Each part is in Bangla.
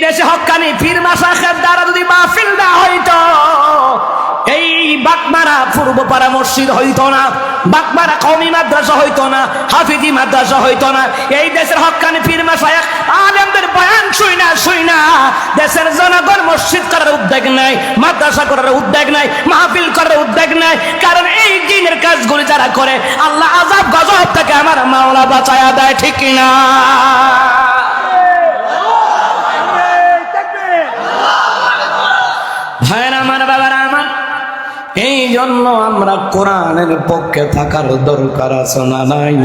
দেশে হক্কানি পীর মাশায়েখের দ্বারা যদি মাহফিল না হইতো, এই বাগমারা পূর্বপাড়া মসজিদ হইতো না, বাগমারা কওমি মাদ্রাসা হইতো না, হাফিজি মাদ্রাসা হইতো না। এই দেশের হক্কানি পীর মাশায়েখ আলেমদের বয়ান শুইনা দেশের জনগণ মসজিদ করার উদ্যোগ নাই, মাদ্রাসা করার উদ্যোগ নাই, মাহফিল করার উদ্যোগ নাই। কারণ এই দিনের কাজগুলি যারা করে আল্লাহ আযাব গজব থেকে আমার মাওলা বাঁচায়া দেয়, ঠিক কিনা? ভাইরা আমার, বাবারা আমার, এই জন্য আমরা কোরআনের পক্ষে থাকার দরকার আছে না নাই?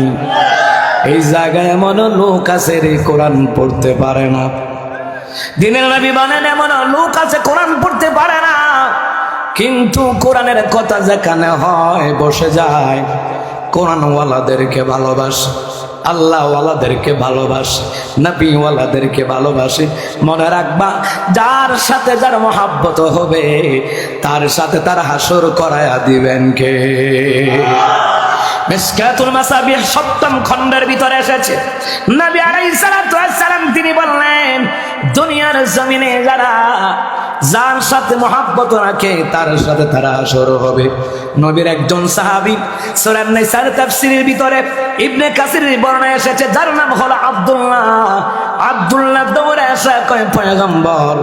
এই জায়গায় এমন লোক আছে রে কোরআন পড়তে পারে না। দিনের নবী বলেন এমন লোক আছে কোরআন পড়তে পারে না, কিন্তু কোরআনের কথা যেখানে হয় বসে যায়। কোরআনওয়ালাদেরকে ভালোবাসে, আল্লাহওয়ালাদেরকে ভালোবাসে, নবীওয়ালাদেরকে ভালোবাসে। মনে রাখবা, যার সাথে যার মহাব্বত হবে তার সাথে তার হাসর করায়া দিবেন কে? মিশকাতুল মাসাবিহ 7ম খণ্ডের ভিতরে এসেছে, নবী আলাইহিস সালাতু ওয়াস সালাম তিনি বললেন, দুনিয়ার জমিনে যার সাথে মহাব্বত রাখে তার সাথে তারা হাসর হবে। নবীর একজন সাহাবী সূরা নিসার তাফসীরের ভিতরে ইবনে কাসিরের বর্ণনা এসেছে, যার নাম হলো আব্দুল্লাহ দৌড়ে এসে কয়, পয়গম্বর,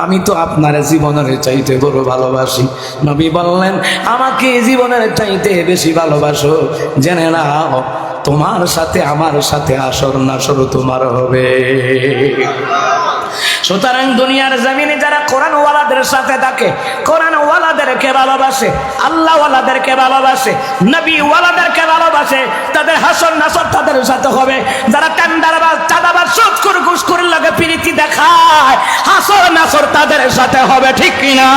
আমি তো আপনার জীবনের চাইতে বড় ভালোবাসি। নবী বললেন, আমাকে জীবনের চাইতে বেশি ভালোবাসো, জেনে নাও তোমার সাথে আমার সাথে হাসর নাসর তোমার হবে। সুতরাং দুনিয়ার জমিনে যারা কোরআনওয়ালাদের সাথে থাকে, কোরআনওয়ালাদেরকে ভালোবাসে, আল্লাহওয়ালাদেরকে ভালোবাসে, নবীওয়ালাদেরকে ভালোবাসে, তাদের হাসর নাসর তাদের সাথে হবে। যারা টেন্ডারবাজ, চাঁদাবাজ, সুদখোর, ঘুষখোরের লগে প্রীতি দেখায়, হাসর নাসর তাদের সাথে হবে, ঠিক কিনা?